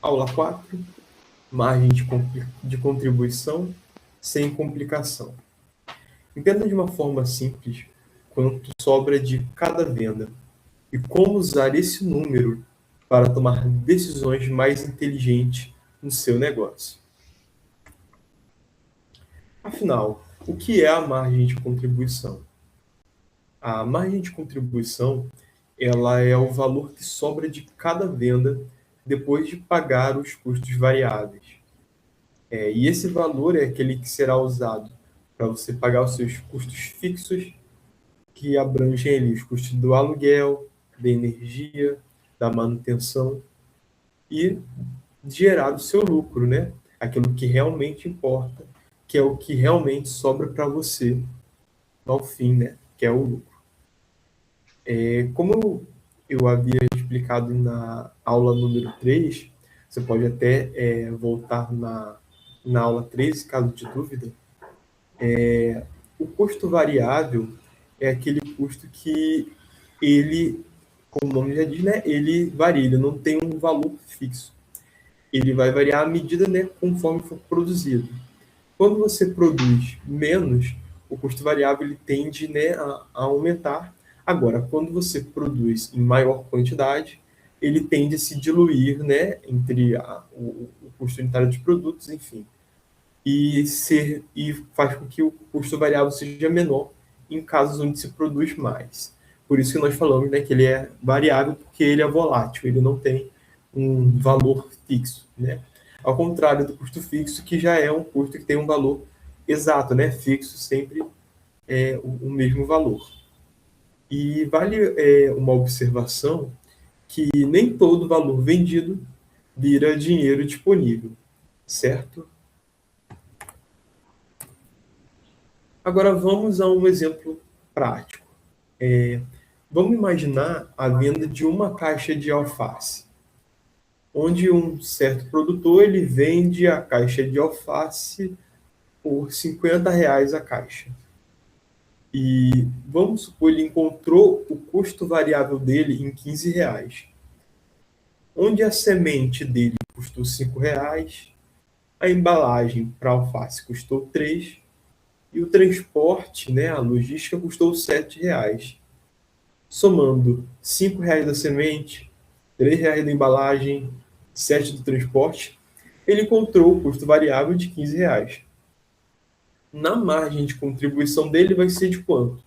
Aula 4, margem de contribuição sem complicação. Entenda de uma forma simples quanto sobra de cada venda e como usar esse número para tomar decisões mais inteligentes no seu negócio. Afinal, o que é a margem de contribuição? A margem de contribuição, ela é o valor que sobra de cada venda depois de pagar os custos variáveis. E esse valor é aquele que será usado para você pagar os seus custos fixos, que abrangem ali os custos do aluguel, da energia, da manutenção e gerar o seu lucro, né? Aquilo que realmente importa, que é o que realmente sobra para você ao fim, né? Que é o lucro. Como eu havia explicado na aula número 3, você pode até voltar na aula 13, caso de dúvida. O custo variável é aquele custo que ele, como o nome já diz, né, ele varia, ele não tem um valor fixo. Ele vai variar à medida, né, conforme for produzido. Quando você produz menos, o custo variável ele tende, né, a aumentar. Agora, quando você produz em maior quantidade, ele tende a se diluir, né, entre o custo unitário de produtos, enfim, e faz com que o custo variável seja menor em casos onde se produz mais. Por isso que nós falamos, né, que ele é variável, porque ele é volátil, ele não tem um valor fixo, né? Ao contrário do custo fixo, que já é um custo que tem um valor exato, né? Fixo sempre é o mesmo valor. E vale uma observação que nem todo valor vendido vira dinheiro disponível, certo? Agora vamos a um exemplo prático. Vamos imaginar a venda de uma caixa de alface, onde um certo produtor ele vende a caixa de alface por R$ 50 a caixa. E vamos supor que ele encontrou o custo variável dele em R$ 15, onde a semente dele custou R$ 5, a embalagem para alface custou 3 e o transporte, né, a logística custou R$ 7. Somando R$ 5 da semente, R$ 3 da embalagem, 7 do transporte, ele encontrou o custo variável de R$ 15. Na margem de contribuição dele vai ser de quanto?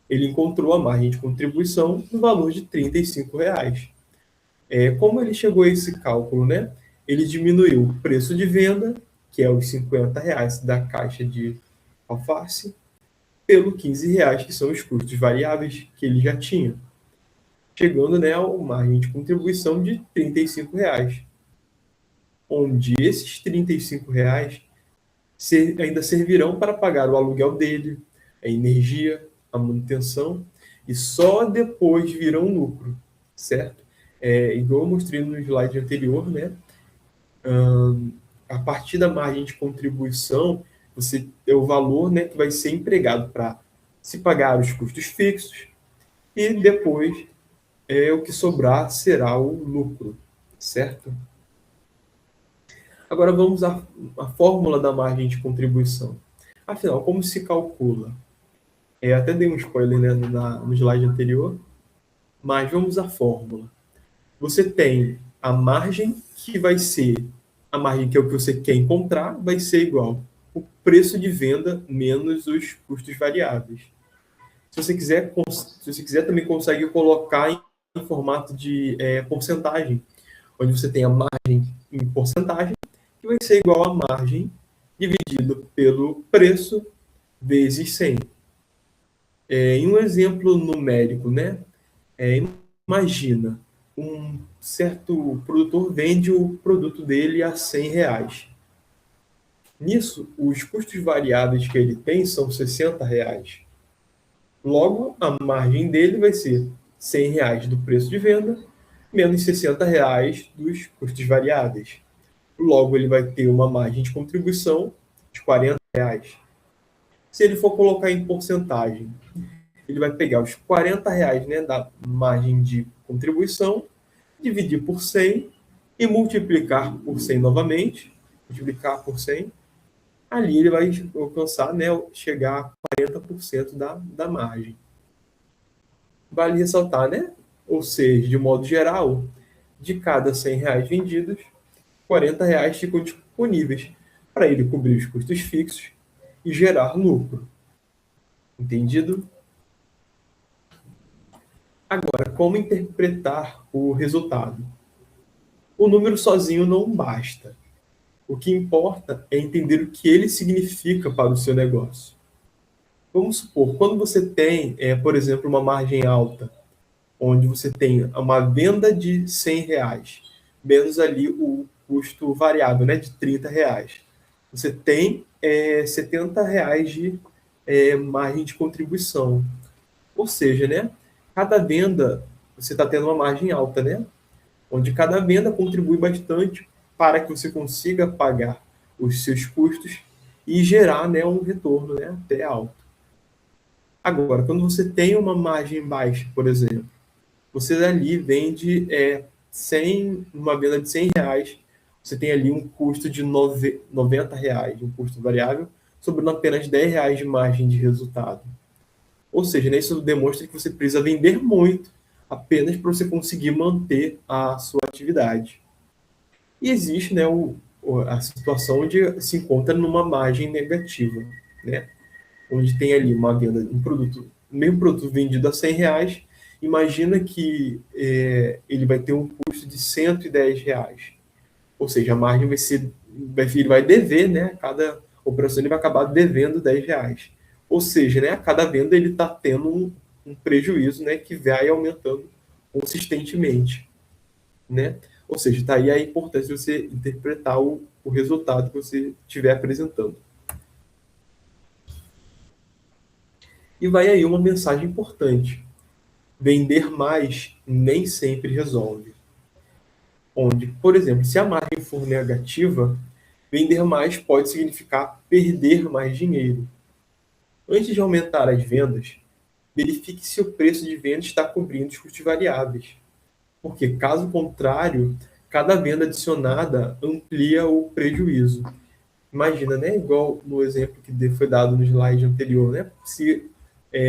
Ele encontrou a margem de contribuição no valor de R$ 35. Como ele chegou a esse cálculo, né? Ele diminuiu o preço de venda, que é os R$ 50 da caixa de alface, pelo R$ 15, que são os custos variáveis que ele já tinha, chegando, né, a uma margem de contribuição de R$ 35, onde esses R$ 35 ainda servirão para pagar o aluguel dele, a energia, a manutenção, e só depois virão lucro, certo? Igual eu mostrei no slide anterior, né? A partir da margem de contribuição, você tem o valor, né, que vai ser empregado para se pagar os custos fixos e depois o que sobrar será o lucro, certo? Agora vamos à fórmula da margem de contribuição. Afinal, como se calcula? Até dei um spoiler, né, no slide anterior, mas vamos à fórmula. Você tem a margem que vai ser, a margem que é o que você quer encontrar, vai ser igual o preço de venda menos os custos variáveis. Se você quiser também consegue colocar em formato de porcentagem, onde você tem a margem em porcentagem, que vai ser igual a margem dividido pelo preço vezes 100. Em um exemplo numérico, né? Imagina, um certo produtor vende o produto dele a R$ 100. Nisso, os custos variáveis que ele tem são R$ 60. Logo, a margem dele vai ser R$ 100 do preço de venda, menos R$ 60 dos custos variáveis. Logo, ele vai ter uma margem de contribuição de R$ 40. Se ele for colocar em porcentagem, ele vai pegar os R$ 40, né, da margem de contribuição, dividir por 100 e multiplicar por 100 novamente, multiplicar por 100, ali ele vai alcançar, né, chegar a 40% da margem. Vale ressaltar, né? Ou seja, de modo geral, de cada R$ 100 vendidos, R$ 40 ficam disponíveis para ele cobrir os custos fixos e gerar lucro. Entendido? Agora, como interpretar o resultado? O número sozinho não basta. O que importa é entender o que ele significa para o seu negócio. Vamos supor, quando você tem, por exemplo, uma margem alta, onde você tem uma venda de R$ 100, menos ali o custo variável, né, de R$ 30. Você tem R$ 70 de margem de contribuição. Ou seja, né, cada venda você está tendo uma margem alta, né, onde cada venda contribui bastante para que você consiga pagar os seus custos e gerar, né, um retorno, né, até alto. Agora, quando você tem uma margem baixa, por exemplo, você ali vende 100, uma venda de R$ 100, você tem ali um custo de R$ 90, um custo variável, sobrando apenas R$ 10 de margem de resultado. Ou seja, né, isso demonstra que você precisa vender muito apenas para você conseguir manter a sua atividade. E existe, né, a situação onde se encontra numa margem negativa, né, onde tem ali uma venda de um produto, o mesmo produto vendido a R$ 100, imagina que ele vai ter um custo de R$ 110. Ou seja, a margem ele vai dever, né? Cada operação ele vai acabar devendo R$ 10. Ou seja, né, a cada venda ele está tendo um prejuízo, né, que vai aumentando consistentemente, né? Ou seja, está aí a importância de você interpretar o resultado que você estiver apresentando. E vai aí uma mensagem importante. Vender mais nem sempre resolve. Onde, por exemplo, se a margem for negativa, vender mais pode significar perder mais dinheiro. Antes de aumentar as vendas, verifique se o preço de venda está cobrindo os custos variáveis. Porque, caso contrário, cada venda adicionada amplia o prejuízo. Imagina, né? Igual no exemplo que foi dado no slide anterior, né? Se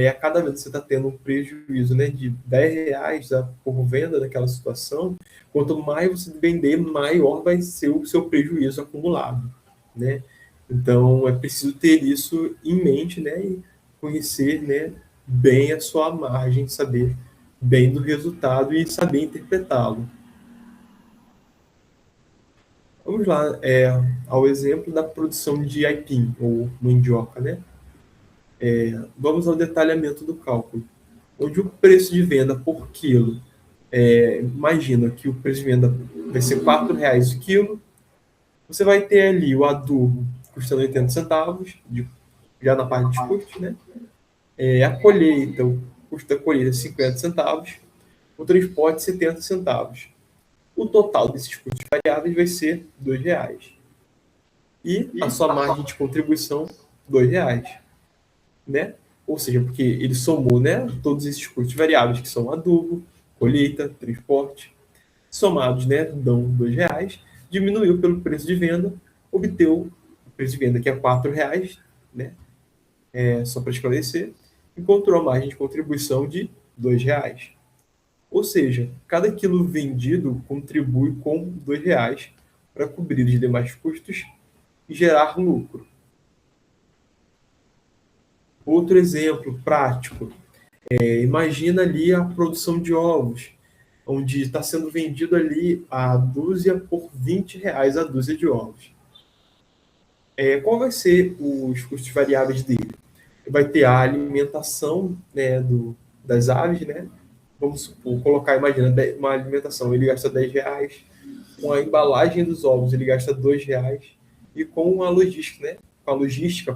a cada vez você está tendo um prejuízo, né, de R$ 10 por venda naquela situação, quanto mais você vender, maior vai ser o seu prejuízo acumulado, né? Então, é preciso ter isso em mente, né, e conhecer, né, bem a sua margem, saber bem do resultado e saber interpretá-lo. Vamos lá, ao exemplo da produção de aipim, ou mandioca, né? Vamos ao detalhamento do cálculo, onde o preço de venda por quilo, imagina que o preço de venda vai ser R$ 4 o quilo, você vai ter ali o adubo custando 80 centavos, já na parte de custos, né? A colheita, o custo da colheita é 50 centavos, o transporte 70 centavos. O total desses custos variáveis vai ser R$ 2. E a sua margem de contribuição, R$ 2. Né? Ou seja, porque ele somou, né, todos esses custos variáveis, que são adubo, colheita, transporte, somados, né, dão R$ 2, diminuiu pelo preço de venda, obteu o preço de venda que é R$ 4, né, só para esclarecer, encontrou a margem de contribuição de R$ 2. Ou seja, cada quilo vendido contribui com R$ 2 para cobrir os demais custos e gerar lucro. Outro exemplo prático, imagina ali a produção de ovos, onde está sendo vendido ali a dúzia por R$ 20 a dúzia de ovos. Qual vai ser os custos variáveis dele? Vai ter a alimentação, né, das aves, né? Vamos supor, colocar, imagina, uma alimentação, ele gasta R$ 10, com a embalagem dos ovos ele gasta R$ 2, e com a logística, né?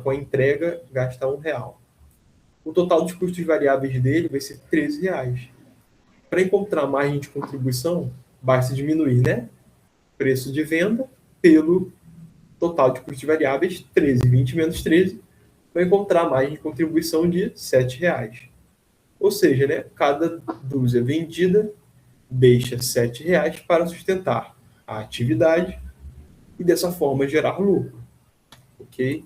Com a entrega, gasta R$ 1. O total de custos variáveis dele vai ser R$ 13. Para encontrar margem de contribuição, basta diminuir, né, preço de venda pelo total de custos variáveis, 13, 20 menos 13, vai encontrar margem de contribuição de R$ 7. Ou seja, né, cada dúzia vendida deixa R$ 7 para sustentar a atividade e dessa forma gerar lucro, ok?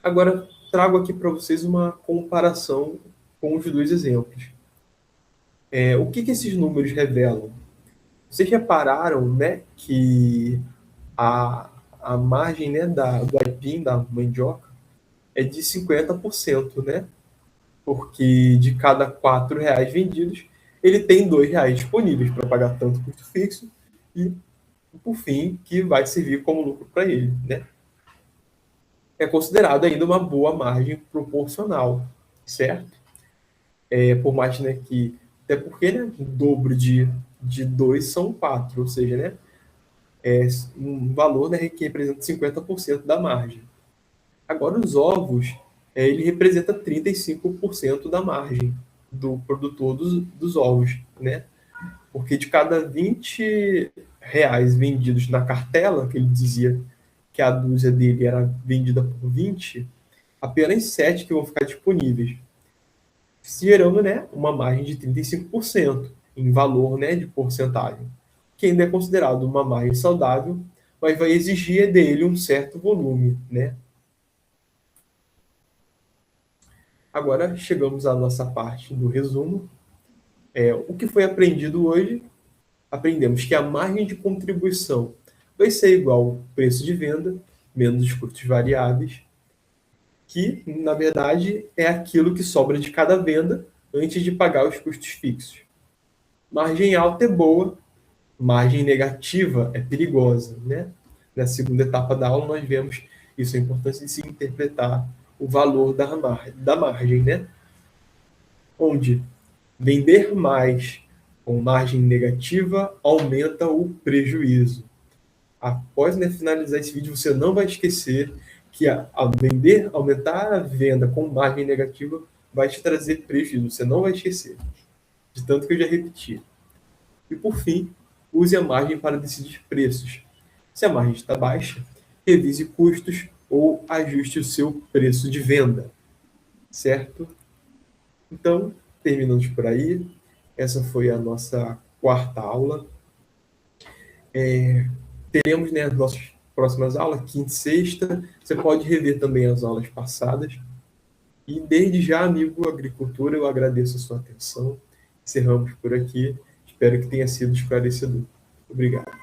Agora trago aqui para vocês uma comparação com os dois exemplos. O que esses números revelam? Vocês repararam, né, que a, a margem, né, do aipim, da mandioca, é de 50%, né? Porque de cada R$ 4 vendidos, ele tem R$ 2 disponíveis para pagar tanto custo fixo e, por fim, que vai servir como lucro para ele, né? É considerado ainda uma boa margem proporcional, certo? Por mais, né, que... Até porque, né, o dobro de 2 são 4, ou seja, né, um valor, né, que representa 50% da margem. Agora, os ovos, ele representa 35% da margem do produtor dos ovos, né? Porque de cada R$ 20 vendidos na cartela, que ele dizia que a dúzia dele era vendida por 20, apenas 7 que vão ficar disponíveis, gerando, né, uma margem de 35% em valor, né, de porcentagem, que ainda é considerado uma margem saudável, mas vai exigir dele um certo volume, né? Agora chegamos à nossa parte do resumo. O que foi aprendido hoje? Aprendemos que a margem de contribuição vai ser igual ao preço de venda, menos os custos variáveis, que, na verdade, é aquilo que sobra de cada venda antes de pagar os custos fixos. Margem alta é boa, margem negativa é perigosa, né? Na segunda etapa da aula, nós vemos isso, a importância de se interpretar o valor da margem, né? Onde vender mais com margem negativa aumenta o prejuízo. Após, né, finalizar esse vídeo, você não vai esquecer que aumentar a venda com margem negativa vai te trazer prejuízo. Você não vai esquecer, de tanto que eu já repeti. E por fim, use a margem para decidir preços. Se a margem está baixa, revise custos ou ajuste o seu preço de venda, certo? Então, terminamos por aí. Essa foi a nossa quarta aula. Teremos, né, as nossas próximas aulas, quinta e sexta. Você pode rever também as aulas passadas. E desde já, amigo agricultor, eu agradeço a sua atenção. Encerramos por aqui. Espero que tenha sido esclarecedor. Obrigado.